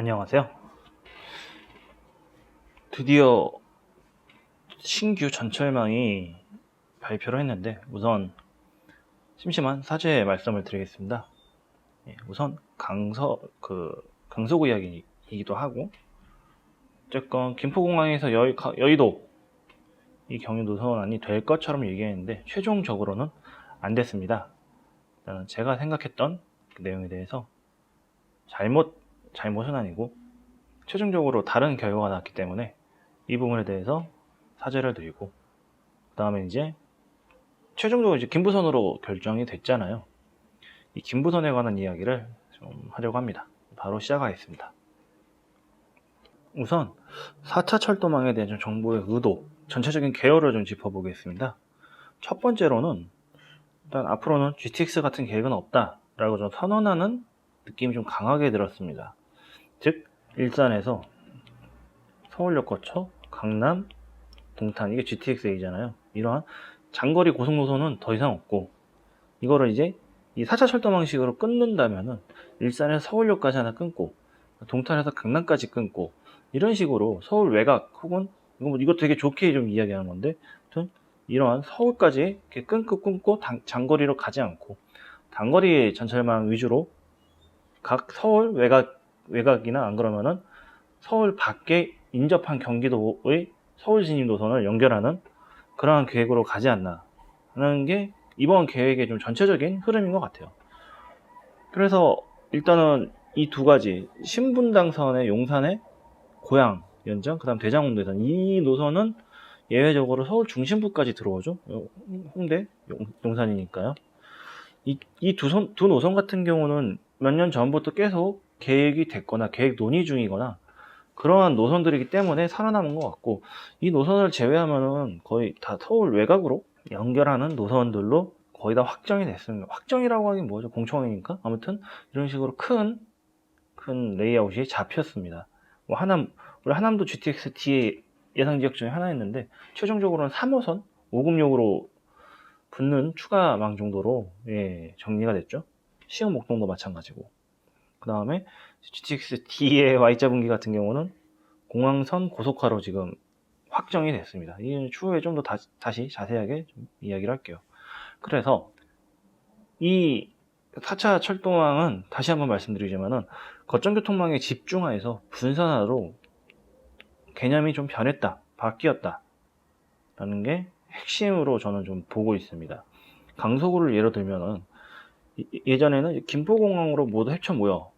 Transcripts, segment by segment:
안녕하세요. 드디어 신규 전철망이 발표를 했는데 우선 심심한 사죄의 말씀을 드리겠습니다. 우선 강서구 이야기이기도 하고 어쨌건 김포공항에서 여의도 이 경유 노선안이 될 것처럼 얘기했는데 최종적으로는 안 됐습니다. 일단은 제가 생각했던 그 내용에 대해서 잘못은 아니고 최종적으로 다른 결과가 났기 때문에 이 부분에 대해서 사죄를 드리고, 그 다음에 이제 최종적으로 이제 김부선으로 결정이 됐잖아요. 이 김부선에 관한 이야기를 좀 하려고 합니다. 바로 시작하겠습니다. 우선 4차 철도망에 대한 정부의 의도, 전체적인 개요를 좀 짚어보겠습니다. 첫 번째로는 일단 앞으로는 GTX 같은 계획은 없다라고 좀 선언하는 느낌이 좀 강하게 들었습니다. 즉 일산에서 서울역 거쳐 강남, 동탄, 이게 GTX-A잖아요. 이러한 장거리 고속노선은 더 이상 없고, 이거를 이제 이 4차 철도 방식으로 끊는다면은 일산에서 서울역까지 하나 끊고 동탄에서 강남까지 끊고 이런 식으로 서울 외곽 혹은 이거 되게 좋게 좀 이야기하는 건데, 아무튼 이러한 서울까지 이렇게 끊고 장거리로 가지 않고 단거리 전철망 위주로 각 서울 외곽이나 안 그러면은 서울 밖에 인접한 경기도의 서울 진입 노선을 연결하는 그러한 계획으로 가지 않나 하는 게 이번 계획의 좀 전체적인 흐름인 것 같아요. 그래서 일단은 이 두 가지 신분당선의 용산의 고양 연장, 그 다음 대장홍대선, 이 노선은 예외적으로 서울 중심부까지 들어오죠. 홍대 용산이니까요. 이 두 노선 같은 경우는 몇 년 전부터 계속 계획이 됐거나 계획 논의 중이거나 그러한 노선들이기 때문에 살아남은 것 같고, 이 노선을 제외하면은 거의 다 서울 외곽으로 연결하는 노선들로 거의 다 확정이 됐습니다. 확정이라고 하긴 뭐죠? 공청회니까. 아무튼 이런 식으로 큰 레이아웃이 잡혔습니다. 우리 하남도 GTX-D의 예상 지역 중에 하나였는데 최종적으로는 3호선 5급역으로 붙는 추가망 정도로 정리가 됐죠. 시흥 목동도 마찬가지고. 그 다음에 GTX-D의 Y자분기 같은 경우는 공항선 고속화로 지금 확정이 됐습니다. 이는 추후에 좀 더 다시 자세하게 좀 이야기를 할게요. 그래서 이 4차 철도망은 다시 한번 말씀드리자면은 거점교통망에 집중화해서 분산화로 개념이 좀 바뀌었다 라는 게 핵심으로 저는 좀 보고 있습니다. 강서구를 예로 들면은 예전에는 김포공항으로 모두 헤쳐 모여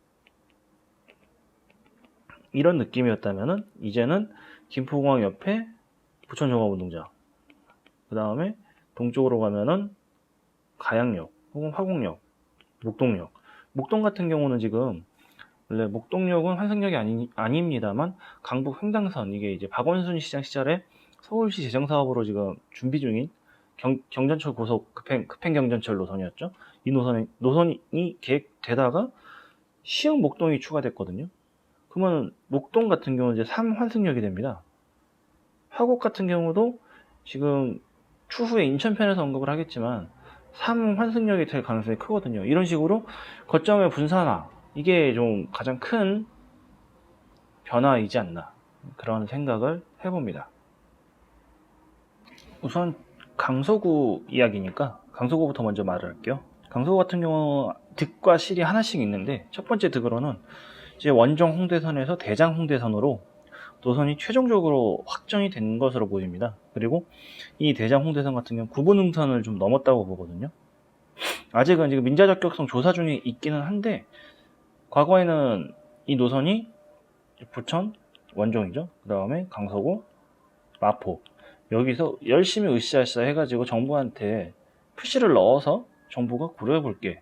이런 느낌이었다면은 이제는 김포공항 옆에 부천종합운동장, 그 다음에 동쪽으로 가면은 가양역 혹은 화곡역, 목동 같은 경우는 지금 원래 목동역은 환승역이 아닙니다만 강북 횡단선, 이게 이제 박원순 시장 시절에 서울시 재정 사업으로 지금 준비 중인 경전철 고속 급행 경전철 노선이었죠. 이 노선이 계획되다가 시흥 목동이 추가됐거든요. 그러면 목동 같은 경우는 이제 3환승역이 됩니다. 화곡 같은 경우도 지금 추후에 인천편에서 언급을 하겠지만 3환승역이 될 가능성이 크거든요. 이런 식으로 거점의 분산화, 이게 좀 가장 큰 변화이지 않나, 그런 생각을 해봅니다. 우선 강서구 이야기니까 강서구부터 먼저 말을 할게요. 강서구 같은 경우 득과 실이 하나씩 있는데, 첫 번째 득으로는 이제 원정 홍대선에서 대장 홍대선으로 노선이 최종적으로 확정이 된 것으로 보입니다. 그리고 이 대장 홍대선 같은 경우 구분응선을 좀 넘었다고 보거든요. 아직은 지금 민자 적격성 조사 중에 있기는 한데, 과거에는 이 노선이 부천 원정이죠. 그 다음에 강서구, 마포, 여기서 열심히 으쌰으쌰 해가지고 정부한테 푸시를 넣어서 정부가 고려해볼게,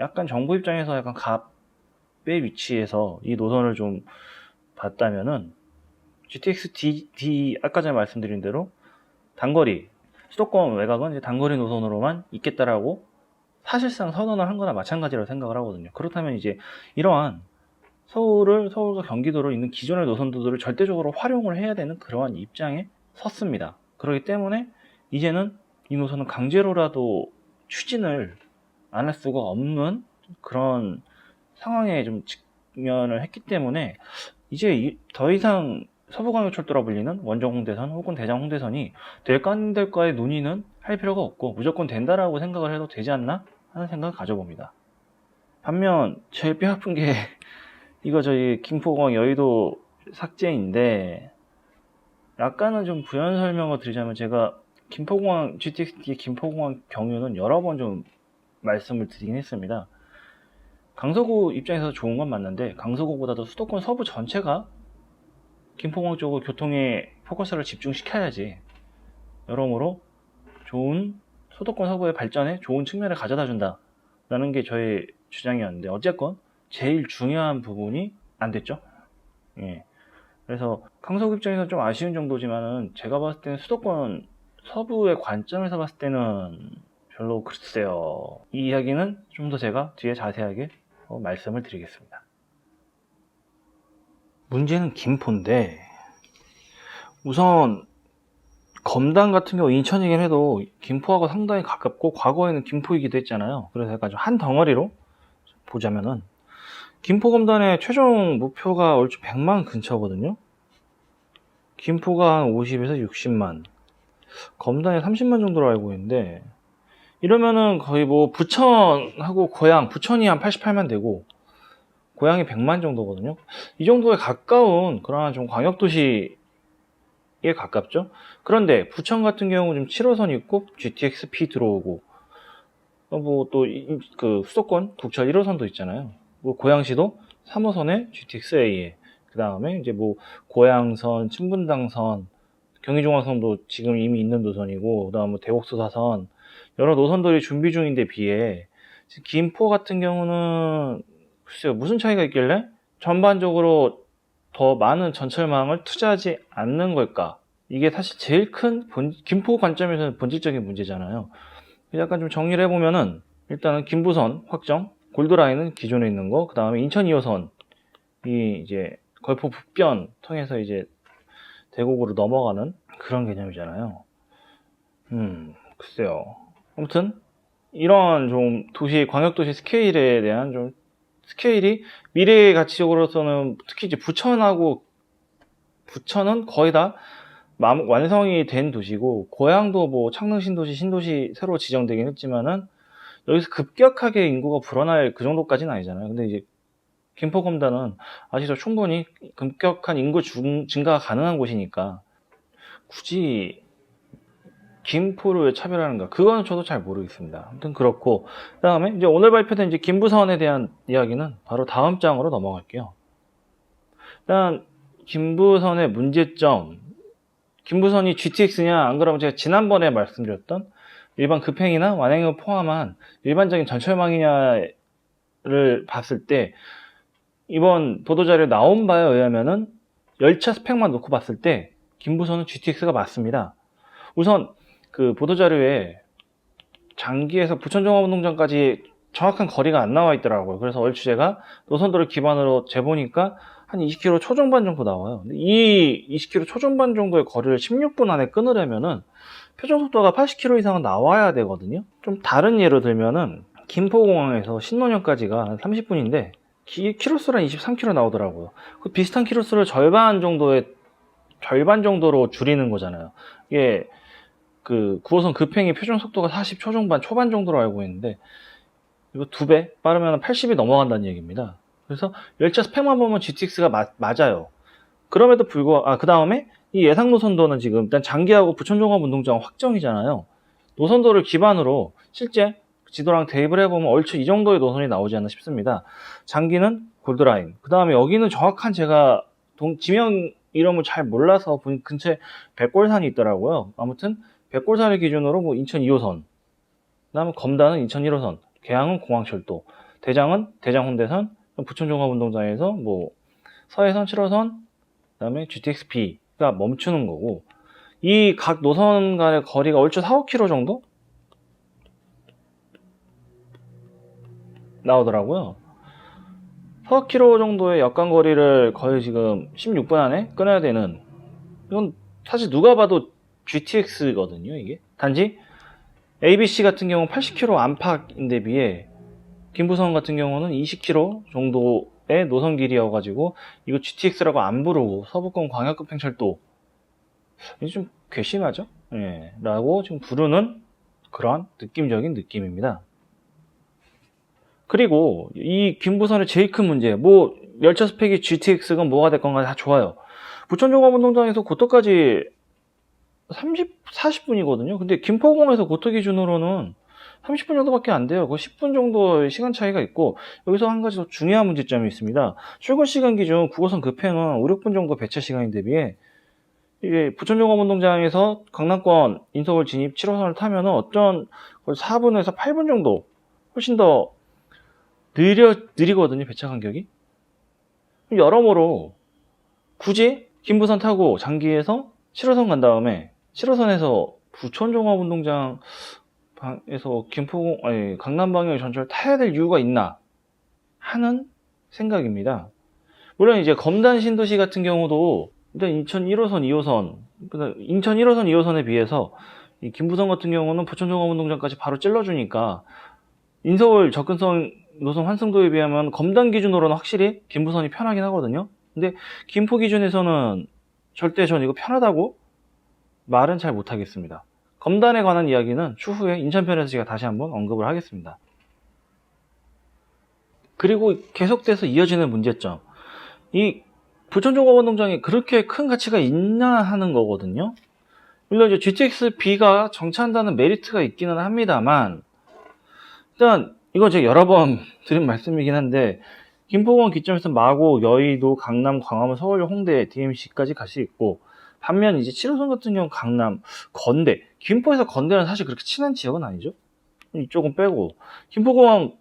약간 정부 입장에서 약간 갑의 위치에서 이 노선을 좀 봤다면은 GTX-D 아까 전에 말씀드린 대로 단거리 수도권 외곽은 이제 단거리 노선으로만 있겠다라고 사실상 선언을 한 거나 마찬가지라고 생각을 하거든요. 그렇다면 이제 이러한 서울과 경기도를 있는 기존의 노선도들을 절대적으로 활용을 해야 되는 그러한 입장에 섰습니다. 그렇기 때문에 이제는 이 노선은 강제로라도 추진을 안 할 수가 없는 그런 상황에 좀 직면을 했기 때문에 이제 더 이상 서부광역철도라 불리는 원정 홍대선 혹은 대장 홍대선이 될까 안 될까의 논의는 할 필요가 없고 무조건 된다라고 생각을 해도 되지 않나 하는 생각을 가져봅니다. 반면 제일 뼈아픈 게 이거 저희 김포공항 여의도 삭제인데, 약간은 좀 부연 설명을 드리자면 제가 김포공항 GTX 김포공항 경유는 여러 번 좀 말씀을 드리긴 했습니다. 강서구 입장에서 좋은 건 맞는데 강서구보다도 수도권 서부 전체가 김포공항 쪽으로 교통에 포커스를 집중시켜야지 여러모로 좋은 수도권 서부의 발전에 좋은 측면을 가져다 준다 라는 게 저의 주장이었는데, 어쨌건 제일 중요한 부분이 안 됐죠. 예. 그래서 강서구 입장에서 좀 아쉬운 정도지만은 제가 봤을 때는 수도권 서부의 관점에서 봤을 때는 별로 글쎄요. 이 이야기는 좀 더 제가 뒤에 자세하게 말씀을 드리겠습니다. 문제는 김포인데, 우선 검단 같은 경우 인천이긴 해도 김포하고 상당히 가깝고 과거에는 김포이기도 했잖아요. 그래서 약간 좀 한 덩어리로 보자면은 김포 검단의 최종 목표가 얼추 100만 근처거든요. 김포가 한 50에서 60만, 검단이 30만 정도로 알고 있는데, 이러면은 거의 뭐 부천하고 고양, 부천이 한 88만 되고 고양이 100만 정도거든요. 이 정도에 가까운 그런 좀 광역도시에 가깝죠. 그런데 부천 같은 경우는 좀 7호선 있고 GTX-P 들어오고, 뭐 또 그 수도권 국철 1호선도 있잖아요. 뭐 고양시도 3호선에 GTX-A에, 그 다음에 이제 뭐 고양선, 친분당선, 경의중앙선도 지금 이미 있는 노선이고, 그 다음 뭐 대곡수사선, 여러 노선들이 준비 중인데 비해 김포 같은 경우는 글쎄요, 무슨 차이가 있길래 전반적으로 더 많은 전철망을 투자하지 않는 걸까? 이게 사실 제일 큰 김포 관점에서는 본질적인 문제잖아요. 약간 좀 정리를 해보면은, 일단은 김부선 확정, 골드라인은 기존에 있는 거, 그 다음에 인천 2호선이 이제 걸포 북변 통해서 이제 대곡으로 넘어가는 그런 개념이잖아요. 글쎄요. 아무튼 이런 좀 도시, 광역도시 스케일에 대한 좀 스케일이 미래의 가치적으로서는 특히 이제 부천은 거의 다 완성이 된 도시고, 고양도 뭐 창릉 신도시 새로 지정되긴 했지만은 여기서 급격하게 인구가 불어날 그 정도까지는 아니잖아요. 근데 이제 김포검단은 아직도 충분히 급격한 인구 증가가 가능한 곳이니까 굳이 김포를 왜 차별하는가? 그거는 저도 잘 모르겠습니다. 아무튼 그렇고, 그 다음에 이제 오늘 발표된 이제 김부선에 대한 이야기는 바로 다음 장으로 넘어갈게요. 일단 김부선의 문제점, 김부선이 GTX냐 안 그러면 제가 지난번에 말씀드렸던 일반 급행이나 완행을 포함한 일반적인 전철망이냐를 봤을 때, 이번 보도자료에 나온 바에 의하면은 열차 스펙만 놓고 봤을 때 김부선은 GTX가 맞습니다. 우선 그 보도자료에 장기에서 부천종합운동장까지 정확한 거리가 안 나와 있더라고요. 그래서 얼추 제가 노선도를 기반으로 재보니까 한 20km 초중반 정도 나와요. 이 20km 초중반 정도의 거리를 16분 안에 끊으려면은 표준속도가 80km 이상은 나와야 되거든요. 좀 다른 예로 들면은 김포공항에서 신논현까지가 한 30분인데 키로수랑 23km 나오더라고요. 그 비슷한 키로수를 절반 정도로 줄이는 거잖아요. 이게 그 9호선 급행의 표준 속도가 40 초반 정도로 알고 있는데, 이거 2배 빠르면 80이 넘어간다는 얘기입니다. 그래서 열차 스펙만 보면 GTX가 맞아요. 그럼에도 불구하고, 그 다음에 이 예상 노선도는 지금 일단 장기하고 부천종합운동장 확정이잖아요. 노선도를 기반으로 실제 지도랑 대입을 해보면 얼추 이 정도의 노선이 나오지 않나 싶습니다. 장기는 골드라인, 그 다음에 여기는 정확한 제가 지명 이름을 잘 몰라서 근처에 백골산이 있더라고요. 아무튼 백골산을 기준으로 뭐 인천 2호선, 그 다음에 검단은 인천 1호선, 계양은 공항철도, 대장은 대장 홍대선, 부천종합운동장에서 뭐 서해선 7호선, 그 다음에 GTX-B가 멈추는 거고, 이 각 노선 간의 거리가 얼추 4, 5km 정도 나오더라고요. 4, 5km 정도의 역간 거리를 거의 지금 16분 안에 끊어야 되는, 이건 사실 누가 봐도 GTX거든요, 이게. 단지 ABC 같은 경우는 80km 안팎인데 비해 김부선 같은 경우는 20km 정도 노선 길이여가지고 이거 GTX라고 안 부르고 서부권 광역급행철도 이게 좀 괘씸하죠? 예, 라고 지금 부르는 그런 느낌적인 느낌입니다. 그리고 이 김부선의 제일 큰 문제, 뭐 열차 스펙이 GTX가 뭐가 됐건 간에 다 좋아요. 부천종합운동장에서 고터까지 40분이거든요. 근데 김포공항에서 고터 기준으로는 30분 정도밖에 안 돼요. 그 10분 정도의 시간 차이가 있고, 여기서 한 가지 더 중요한 문제점이 있습니다. 출근 시간 기준 9호선 급행은 5, 6분 정도 배차 시간에 대비해 이게 부천종합운동장에서 강남권 인서울 진입 7호선을 타면은 어떤 4분에서 8분 정도 훨씬 더 느리거든요, 배차 간격이. 여러모로 굳이 김부선 타고 장기에서 7호선 간 다음에 7호선에서 부천종합운동장에서 강남 방향 전철 타야 될 이유가 있나 하는 생각입니다. 물론 이제 검단 신도시 같은 경우도 일단 인천 1호선, 2호선, 인천 1호선, 2호선에 비해서 이 김부선 같은 경우는 부천종합운동장까지 바로 찔러주니까 인서울 접근성 노선 환승도에 비하면 검단 기준으로는 확실히 김부선이 편하긴 하거든요. 근데 김포 기준에서는 절대 전 이거 편하다고 말은 잘 못하겠습니다. 검단에 관한 이야기는 추후에 인천편에서 제가 다시 한번 언급을 하겠습니다. 그리고 계속돼서 이어지는 문제점, 이 부천종합운동장이 그렇게 큰 가치가 있나 하는 거거든요. 물론 이제 GTX-B가 정차한다는 메리트가 있기는 합니다만, 일단 이건 제가 여러 번 드린 말씀이긴 한데, 김포공항 기점에서 마곡, 여의도, 강남, 광화문, 서울, 홍대, DMC까지 갈 수 있고, 반면 이제 7호선 같은 경우 강남, 건대, 김포에서 건대는 사실 그렇게 친한 지역은 아니죠. 이쪽은 빼고 김포공항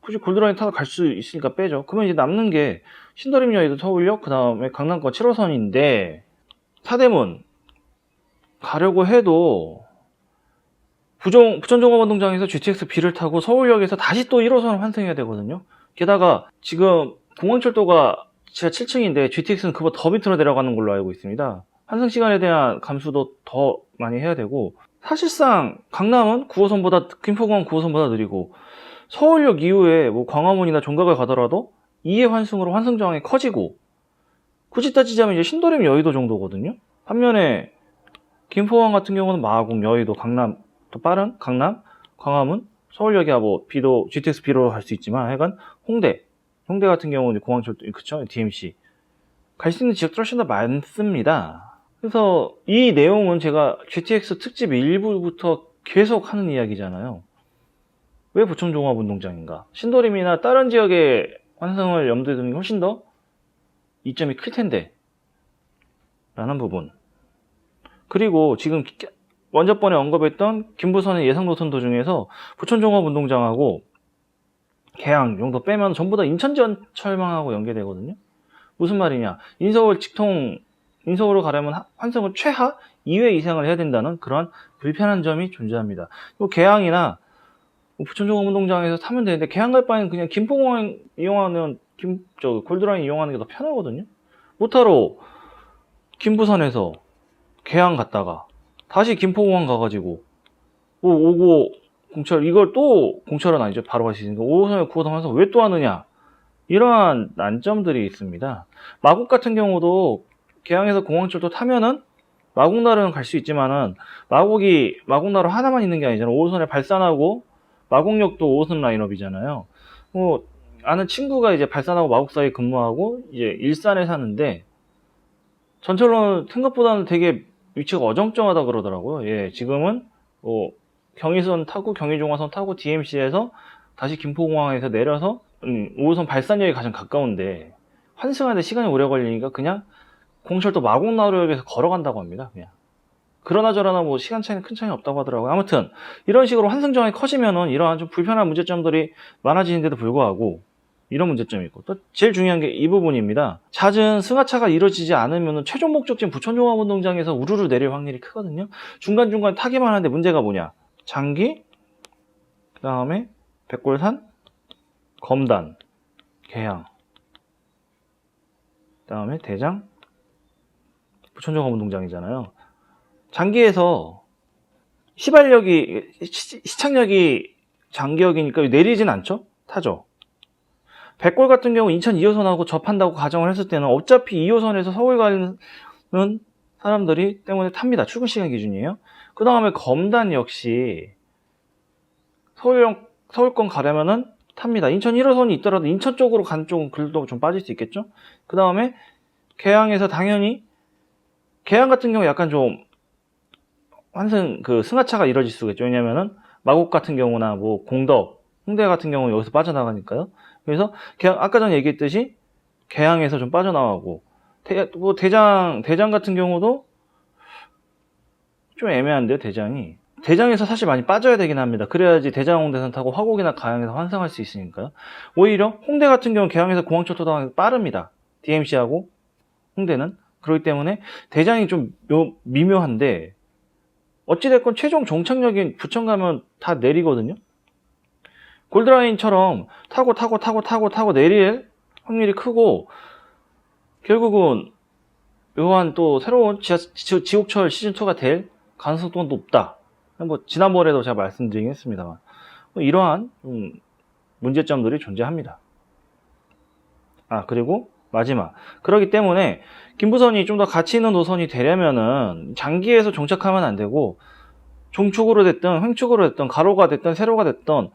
굳이 골드라인 타고 갈 수 있으니까 빼죠. 그러면 이제 남는 게 신도림, 여의도, 서울역, 그 다음에 강남권 7호선인데, 사대문 가려고 해도 부천종합운동장에서 GTX-B를 타고 서울역에서 다시 또 1호선을 환승해야 되거든요. 게다가 지금 공항철도가 지하 7층인데 GTX는 그보다 더 밑으로 내려가는 걸로 알고 있습니다. 환승 시간에 대한 감수도 더 많이 해야 되고, 사실상 강남은 9호선보다 김포공항 9호선보다 느리고, 서울역 이후에 뭐 광화문이나 종각을 가더라도 2회 환승으로 환승 저항이 커지고, 굳이 따지자면 이제 신도림, 여의도 정도거든요. 반면에 김포공항 같은 경우는 마곡, 여의도, 강남, 또 빠른 강남, 광화문, 서울역이야 뭐 B도 GTX B로 할 수 있지만, 하여간 홍대 같은 경우는 공항철도, 그쵸? DMC 갈 수 있는 지역들 훨씬 더 많습니다. 그래서 이 내용은 제가 GTX 특집 1부부터 계속 하는 이야기잖아요. 왜 부천종합운동장인가? 신도림이나 다른 지역의 환승을 염두에 두는 게 훨씬 더 이점이 클 텐데 라는 부분. 그리고 지금 먼저 번에 언급했던 김부선의 예상노선도 중에서 부천종합운동장하고 계양 정도 빼면 전부 다 인천지하철망하고 연계되거든요. 무슨 말이냐? 인서울로 가려면 환승을 최하 2회 이상을 해야 된다는 그런 불편한 점이 존재합니다. 계양이나 부천종합운동장에서 타면 되는데, 계양 갈 바에는 그냥 김포공항 이용하는 골드라인 이용하는 게 더 편하거든요. 못하러 김부선에서 계양 갔다가 다시 김포공항 가가지고 오고 공철, 이걸 또 공철은 아니죠. 바로 갈 수 있으니까 5호선에 9호선 환승 왜 또 하느냐, 이러한 난점들이 있습니다. 마곡 같은 경우도 계양에서 공항철도 타면은 마곡나루는 갈 수 있지만은, 마곡나루 하나만 있는 게 아니잖아요. 5호선에 발산하고 마곡역도 5호선 라인업이잖아요. 뭐 아는 친구가 이제 발산하고 마곡 사이에 근무하고 이제 일산에 사는데, 전철로는 생각보다는 되게 위치가 어정쩡하다 그러더라고요. 예, 지금은 경의선 타고 경의중화선 타고 DMC에서 다시 김포공항에서 내려서 5호선 발산역이 가장 가까운데, 환승하는데 시간이 오래 걸리니까 그냥 공철도 마곡나루역에서 걸어간다고 합니다. 그냥 그러나 뭐 시간 차이는 큰 차이는 없다고 하더라고요. 아무튼 이런 식으로 환승 저항이 커지면은 이러한 좀 불편한 문제점들이 많아지는데도 불구하고 이런 문제점이 있고, 또 제일 중요한 게 이 부분입니다. 잦은 승하차가 이루어지지 않으면 최종 목적지인 부천종합운동장에서 우르르 내릴 확률이 크거든요. 중간중간 타기만 하는데 문제가 뭐냐? 장기, 그 다음에 백골산, 검단, 계양, 그 다음에 대장, 부천종합운동장이잖아요. 장기에서 시창역이 장기역이니까 내리진 않죠? 타죠. 백골 같은 경우 인천 2호선하고 접한다고 가정을 했을 때는 어차피 2호선에서 서울 가는 사람들이 때문에 탑니다. 출근 시간 기준이에요. 그 다음에 검단 역시 서울권 가려면은 탑니다. 인천 1호선이 있더라도 인천 쪽으로 가는 쪽은 그래도 좀 빠질 수 있겠죠. 그 다음에 계양에서 당연히 계양 같은 경우 약간 좀 환승 승하차가 이뤄질 수가 있죠. 왜냐면은 마곡 같은 경우나 뭐 공덕, 홍대 같은 경우는 여기서 빠져나가니까요. 그래서 아까 전에 얘기했듯이 계양에서 좀 빠져나가고 대장 같은 경우도 좀 애매한데요. 대장에서 사실 많이 빠져야 되긴 합니다. 그래야지 대장홍대선 타고 화곡이나 가양에서 환승할 수 있으니까요. 오히려 홍대 같은 경우는 계양에서 공항철도당이 빠릅니다. DMC하고 홍대는. 그렇기 때문에 대장이 좀 미묘한데 어찌됐건 최종 종착역인 부천 가면 다 내리거든요. 골드라인처럼 타고 내릴 확률이 크고 결국은 묘한 또 새로운 지옥철 시즌2가 될 가능성도 높다. 뭐 지난번에도 제가 말씀드리긴 했습니다만 이러한 문제점들이 존재합니다. 그리고 마지막, 그렇기 때문에 김부선이 좀 더 가치 있는 노선이 되려면은 장기에서 정착하면 안 되고 종축으로 됐든 횡축으로 됐든 가로가 됐든 세로가 됐든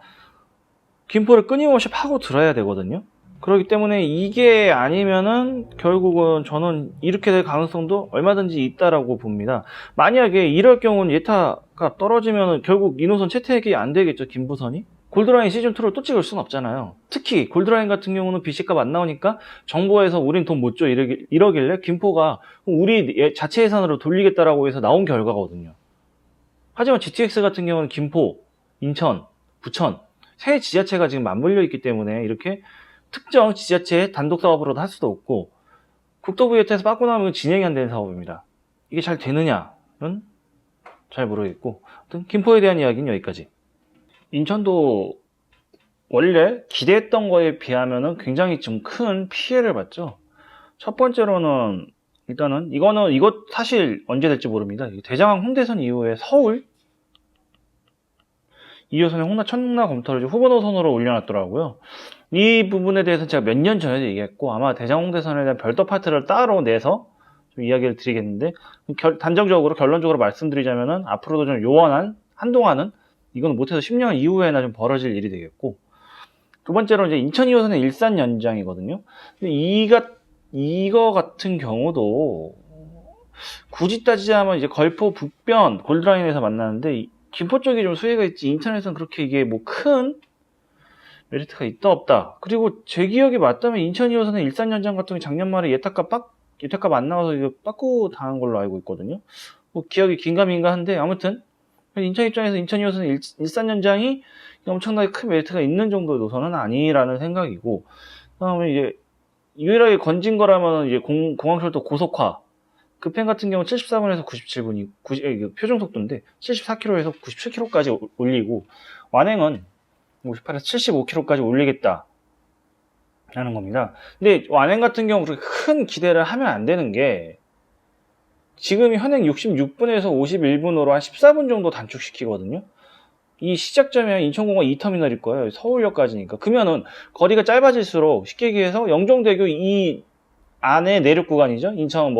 김포를 끊임없이 파고 들어야 되거든요. 그렇기 때문에 이게 아니면은 결국은 저는 이렇게 될 가능성도 얼마든지 있다라고 봅니다. 만약에 이럴 경우는 예타가 떨어지면은 결국 이 노선 채택이 안 되겠죠, 김부선이. 골드라인 시즌2를 또 찍을 수는 없잖아요. 특히 골드라인 같은 경우는 BC값 안 나오니까 정부에서 우린 돈 못 줘 이러길래 김포가 우리 자체 예산으로 돌리겠다라고 해서 나온 결과거든요. 하지만 GTX 같은 경우는 김포, 인천, 부천 세 지자체가 지금 맞물려 있기 때문에 이렇게 특정 지자체의 단독 사업으로도 할 수도 없고 국토부 예타에서 받고 나면 진행이 안 되는 사업입니다. 이게 잘 되느냐는 잘 모르겠고 아무튼 김포에 대한 이야기는 여기까지. 인천도 원래 기대했던 거에 비하면은 굉장히 좀 큰 피해를 봤죠. 첫 번째로는 일단은 이것 사실 언제 될지 모릅니다. 대장항 홍대선 이후에 서울 2호선의 천문화 검토를 후보 노선으로 올려놨더라고요. 이 부분에 대해서 제가 몇 년 전에도 얘기했고 아마 대장 홍대선에 대한 별도 파트를 따로 내서 좀 이야기를 드리겠는데 단정적으로 결론적으로 말씀드리자면은 앞으로도 좀 요원한 한동안은 이건 못해서 10년 이후에나 좀 벌어질 일이 되겠고 두 번째로 이제 인천 2호선의 일산 연장이거든요. 근데 이거 같은 경우도 굳이 따지자면 이제 걸포 북변 골드라인에서 만나는데 김포 쪽이 좀 수혜가 있지 인천에서는 그렇게 이게 뭐 큰 메리트가 있다 없다. 그리고 제 기억이 맞다면 인천 2호선의 일산 연장 같은 경우 작년 말에 예탁값 안 나와서 이거 빠꾸 당한 걸로 알고 있거든요. 뭐 기억이 긴가민가한데 아무튼 인천 입장에서 인천 2호선의 일산 연장이 엄청나게 큰 메리트가 있는 정도의 노선은 아니라는 생각이고 그다음에 이제 유일하게 건진 거라면 이제 공항철도 고속화 급행 같은 경우 74분에서 97분이 표준 속도인데 74km에서 97km까지 올리고 완행은 58에서 75km까지 올리겠다 라는 겁니다. 근데 완행 같은 경우 그렇게 큰 기대를 하면 안 되는 게 지금이 현행 66분에서 51분으로 한 14분 정도 단축시키거든요. 이 시작점이 인천공항 2터미널일 거예요. 서울역까지니까. 그러면은 거리가 짧아질수록 쉽게 얘기해서 영종대교 이 안에 내륙 구간이죠. 인천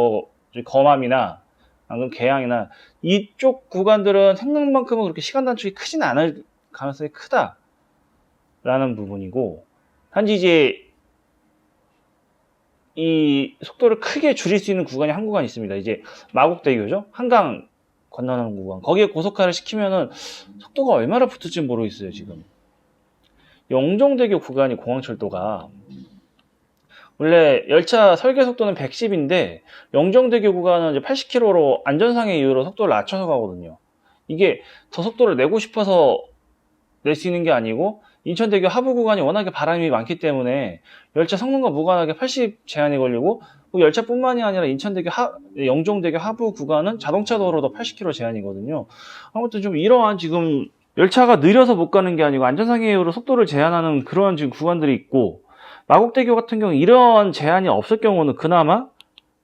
검암이나 방금 계양이나 이쪽 구간들은 생각만큼은 그렇게 시간 단축이 크진 않을 가능성이 크다라는 부분이고 단지 이제 이 속도를 크게 줄일 수 있는 구간이 한 구간 있습니다. 이제 마곡대교죠. 한강 건너는 구간. 거기에 고속화를 시키면은 속도가 얼마나 붙을지 모르겠어요, 지금. 영종대교 구간이 공항철도가 원래 열차 설계 속도는 110인데 영종대교 구간은 이제 80km로 안전상의 이유로 속도를 낮춰서 가거든요. 이게 저 속도를 내고 싶어서 낼 수 있는 게 아니고 인천대교 하부 구간이 워낙에 바람이 많기 때문에 열차 성능과 무관하게 80 제한이 걸리고 열차뿐만이 아니라 영종대교 하부 구간은 자동차 도로도 80km 제한이거든요. 아무튼 좀 이러한 지금 열차가 느려서 못 가는 게 아니고 안전상의 이유로 속도를 제한하는 그런 지금 구간들이 있고 마곡대교 같은 경우 이런 제한이 없을 경우는 그나마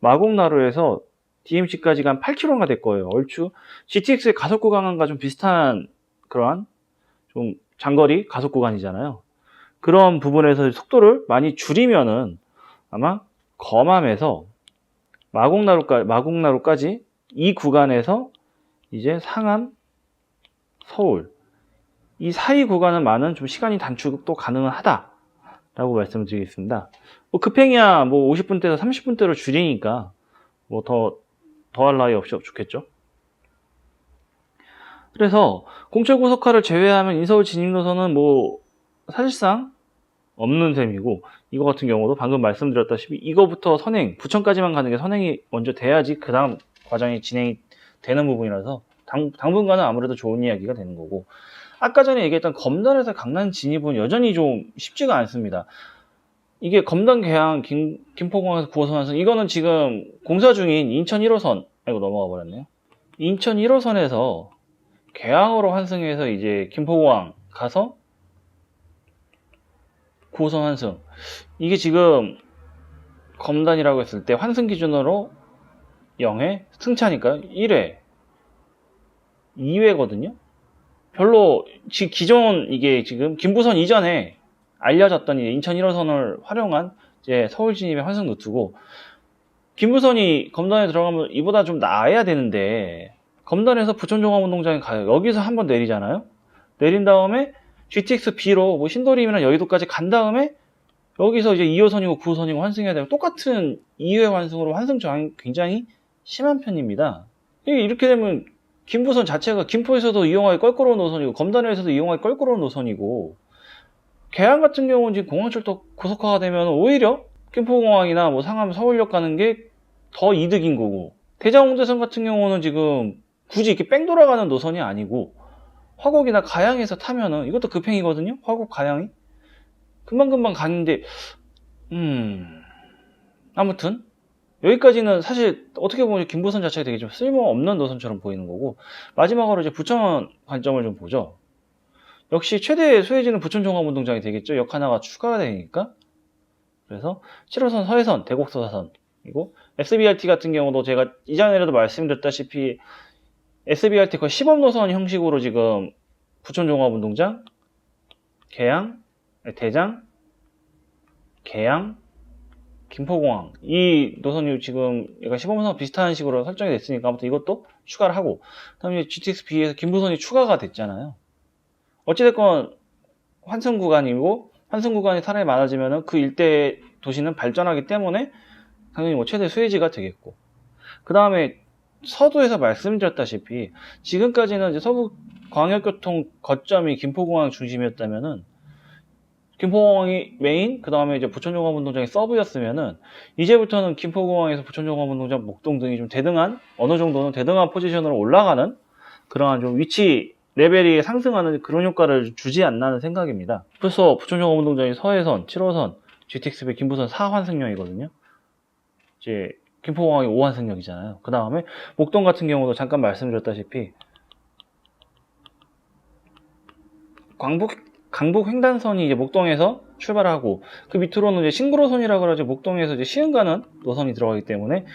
마곡나루에서 DMC까지가 한 8km가 될 거예요. 얼추 GTX의 가속 구간과 좀 비슷한 그러한 좀 장거리 가속 구간이잖아요. 그런 부분에서 속도를 많이 줄이면은 아마 검암에서 마곡나루까지 이 구간에서 이제 상암, 서울 이 사이 구간은 좀 시간이 단축도 가능하다라고 말씀을 드리겠습니다. 뭐 급행이야 뭐 50분대에서 30분대로 줄이니까 뭐 더할 나위 없이 좋겠죠. 그래서 공철고속화를 제외하면 인서울 진입 노선은 뭐 사실상 없는 셈이고, 이거 같은 경우도 방금 말씀드렸다시피 이거부터 선행, 부천까지만 가는 게 선행이 먼저 돼야지 그 다음 과정이 진행이 되는 부분이라서 당분간은 아무래도 좋은 이야기가 되는 거고, 아까 전에 얘기했던 검단에서 강남 진입은 여전히 좀 쉽지가 않습니다. 이게 검단 계양 김포공항에서 9호선 환승, 이거는 지금 공사 중인 인천 1호선, 아이고 넘어가 버렸네요. 인천 1호선에서 계양으로 환승해서 이제 김포공항 가서 9호선 환승, 이게 지금 검단이라고 했을 때 환승 기준으로 0회, 승차니까 1회, 2회거든요. 별로 기존 이게 지금 김부선 이전에 알려졌던 인천 1호선을 활용한 이제 서울 진입의 환승 루트고, 김부선이 검단에 들어가면 이보다 좀 나아야 되는데 검단에서 부천종합운동장에 가요. 여기서 한번 내리잖아요. 내린 다음에 GTX B로 뭐 신도림이나 여의도까지 간 다음에 여기서 이제 2호선이고 9호선이고 환승해야 되고, 똑같은 2회 환승으로 환승 저항이 굉장히 심한 편입니다. 이렇게 되면 김부선 자체가 김포에서도 이용하기 껄끄러운 노선이고 검단에서도 이용하기 껄끄러운 노선이고, 계양 같은 경우는 지금 공항철도 고속화가 되면 오히려 김포공항이나 뭐 상암 서울역 가는 게 더 이득인 거고, 대장홍대선 같은 경우는 지금 굳이 이렇게 뺑 돌아가는 노선이 아니고 화곡이나 가양에서 타면은 이것도 급행이거든요. 화곡 가양이 금방금방 가는데 아무튼 여기까지는 사실 어떻게 보면 김부선 자체가 되게 좀 쓸모없는 노선처럼 보이는 거고, 마지막으로 이제 부천 관점을 좀 보죠. 역시 최대 수혜지는 부천종합운동장이 되겠죠. 역 하나가 추가가 되니까. 그래서 7호선 서해선 대곡서사선, 그리고 SBRT 같은 경우도 제가 이전에도 말씀드렸다시피 SBRT 거의 시범 노선 형식으로 지금 부천종합운동장, 대장, 계양, 김포공항 이 노선이 지금 약간 시범노선 비슷한 식으로 설정이 됐으니까 아무튼 이것도 추가를 하고, 그다음에 GTX B에서 김부선이 추가가 됐잖아요. 어찌됐건 환승 구간이고, 환승 구간이 사람이 많아지면은 그 일대 도시는 발전하기 때문에 당연히 뭐 최대 수혜지가 되겠고, 그 다음에 서두에서 말씀드렸다시피 지금까지는 이제 서부 광역교통 거점이 김포공항 중심이었다면은, 김포공항이 메인, 그 다음에 이제 부천종합운동장이 서브였으면은, 이제부터는 김포공항에서 부천종합운동장, 목동 등이 좀 어느 정도는 대등한 포지션으로 올라가는 그러한 좀 위치 레벨이 상승하는 그런 효과를 주지 않나는 생각입니다. 그래서 부천종합운동장이 서해선, 7호선, GTX-B 김부선 4환승역이거든요. 이제 김포공항이 5환승역이잖아요. 그 다음에 목동 같은 경우도 잠깐 말씀드렸다시피 강북 횡단선이 이제 목동에서 출발하고, 그 밑으로는 이제 신구로선이라고 그러죠. 목동에서 이제 시흥 가는 노선이 들어가기 때문에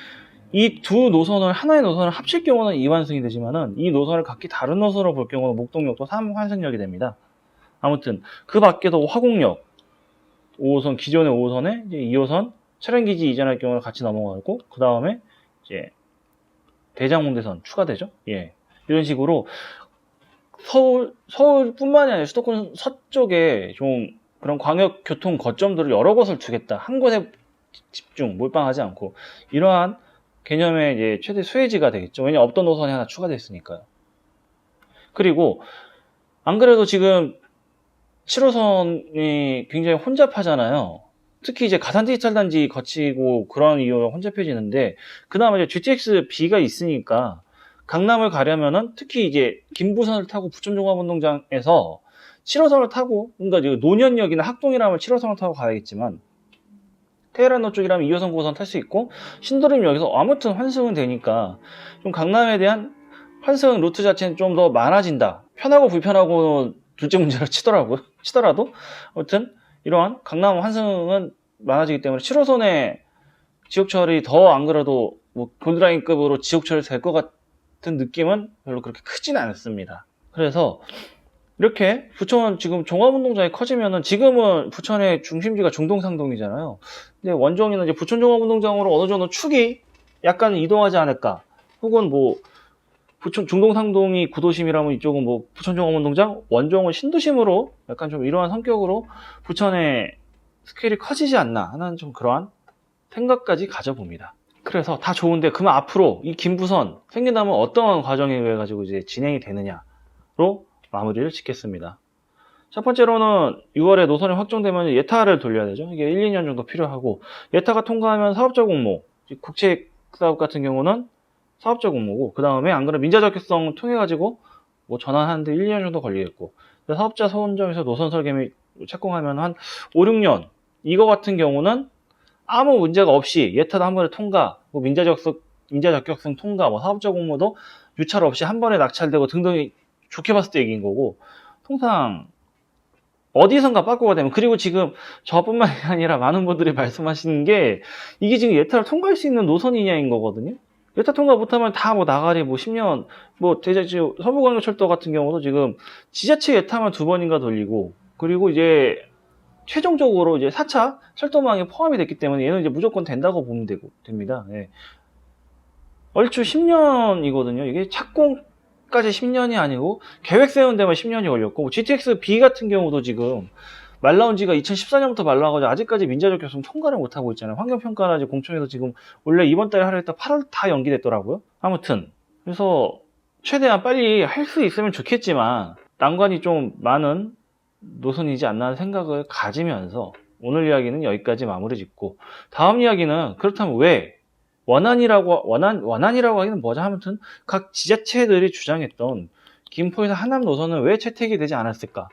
이 두 노선을 하나의 노선을 합칠 경우는 2환승이 되지만은, 이 노선을 각기 다른 노선으로 볼 경우는 목동역도 3환승역이 됩니다. 아무튼 그 밖에도 화곡역 5호선, 기존의 5호선에 이제 2호선 차량기지 이전할 경우는 같이 넘어가고, 그 다음에 이제 대장홍대선 추가되죠. 예, 이런 식으로 서울뿐만이 아니라 수도권 서쪽에 좀 그런 광역 교통 거점들을 여러 곳을 두겠다, 한 곳에 집중 몰빵하지 않고, 이러한 개념의 이제 최대 수혜지가 되겠죠. 왜냐면 없던 노선이 하나 추가됐으니까요. 그리고 안 그래도 지금 7호선이 굉장히 혼잡하잖아요. 특히 이제 가산 디지털 단지 거치고 그런 이유로 혼잡해지는데, 그나마 이제 GTX B가 있으니까 강남을 가려면은 특히 이제 김부선을 타고 부천종합운동장에서 7호선을 타고, 그러니까 이제 노년역이나 학동이라면 7호선을 타고 가야겠지만, 테헤란로 쪽이라면 2호선 9호선 탈 수 있고, 신도림역에서 아무튼 환승은 되니까 좀 강남에 대한 환승 루트 자체는 좀 더 많아진다. 편하고 불편하고 둘째 문제로 치더라도 아무튼 이러한 강남 환승은 많아지기 때문에 7호선의 지옥철이 더 안 그래도 뭐 골드라인급으로 지옥철이 될 것 같은 느낌은 별로 그렇게 크진 않습니다. 그래서 이렇게 부천 지금 종합운동장이 커지면은 지금은 부천의 중심지가 중동상동이잖아요. 근데 원종이는 이제 부천 종합운동장으로 어느 정도 축이 약간 이동하지 않을까. 혹은 뭐 부천 중동상동이 구도심이라면 이쪽은 뭐 부천 종합운동장, 원종은 신도심으로 약간 좀 이러한 성격으로 부천의 스케일이 커지지 않나 하는 좀 그러한 생각까지 가져봅니다. 그래서 다 좋은데 그러면 앞으로 이 김부선 생긴다면 어떠한 과정에 의해 가지고 이제 진행이 되느냐로 마무리를 짓겠습니다. 첫 번째로는 6월에 노선이 확정되면 예타를 돌려야 되죠. 이게 1, 2년 정도 필요하고, 예타가 통과하면 사업자 공모, 국책 사업 같은 경우는 사업자 공모고, 그 다음에 안 그러면 민자 적격성 통해 가지고 뭐 전환하는데 1, 2년 정도 걸리겠고, 사업자 선정에서 노선 설계 및 착공하면 한 5, 6년. 이거 같은 경우는 아무 문제가 없이 예타도 한 번에 통과, 뭐 민자 적격성 통과, 뭐 사업자 공모도 유찰 없이 한 번에 낙찰되고 등등이 좋게 봤을 때 얘기인 거고, 통상 어디선가 빠꾸가 되면, 그리고 지금 저뿐만이 아니라 많은 분들이 말씀하시는 게 이게 지금 예타를 통과할 수 있는 노선이냐인 거거든요. 예타 통과 못하면 다 뭐 나가리 뭐 10년 뭐 지금 서부광역철도 같은 경우도 지금 지자체 예타만 2번인가 돌리고, 그리고 이제 최종적으로 이제 4차 철도망에 포함이 됐기 때문에 얘는 이제 무조건 된다고 보면 됩니다. 예. 얼추 10년이거든요. 이게 착공까지 10년이 아니고 계획 세운 데만 10년이 걸렸고, GTX-B 같은 경우도 지금 말 나온 지가 2014년부터 말 나와가지고 아직까지 민자적 결성 통과를 못하고 있잖아요. 환경평가나 공청에서 지금 원래 이번 달에 하려 했다 8월 다 연기됐더라고요. 아무튼 그래서 최대한 빨리 할 수 있으면 좋겠지만 난관이 좀 많은 노선이지 않나 하는 생각을 가지면서 오늘 이야기는 여기까지 마무리 짓고, 다음 이야기는 그렇다면 왜 원안이라고 하기는 뭐죠? 아무튼 각 지자체들이 주장했던 김포에서 하남 노선은 왜 채택이 되지 않았을까에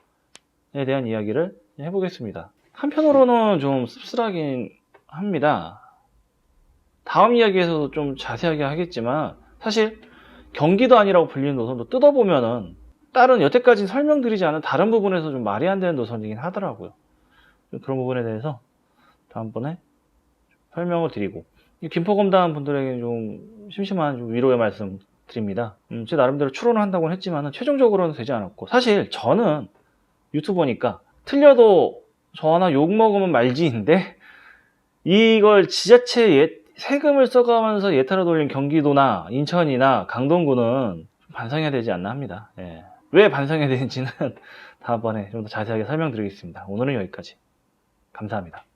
대한 이야기를 해보겠습니다. 한편으로는 좀 씁쓸하긴 합니다. 다음 이야기에서도 좀 자세하게 하겠지만, 사실 경기도 아니라고 불리는 노선도 뜯어보면은 다른 여태까지 설명드리지 않은 다른 부분에서 좀 말이 안 되는 노선이긴 하더라고요. 그런 부분에 대해서 다음번에 설명을 드리고, 김포 검다한 분들에게 좀 심심한 좀 위로의 말씀 드립니다. 제 나름대로 추론을 한다고는 했지만 최종적으로는 되지 않았고, 사실 저는 유튜버니까 틀려도 저 하나 욕먹으면 말지인데, 이걸 지자체 세금을 써가면서 예타로 돌린 경기도나 인천이나 강동구는 반성해야 되지 않나 합니다. 예. 왜 반성해야 되는지는 다음번에 좀 더 자세하게 설명드리겠습니다. 오늘은 여기까지. 감사합니다.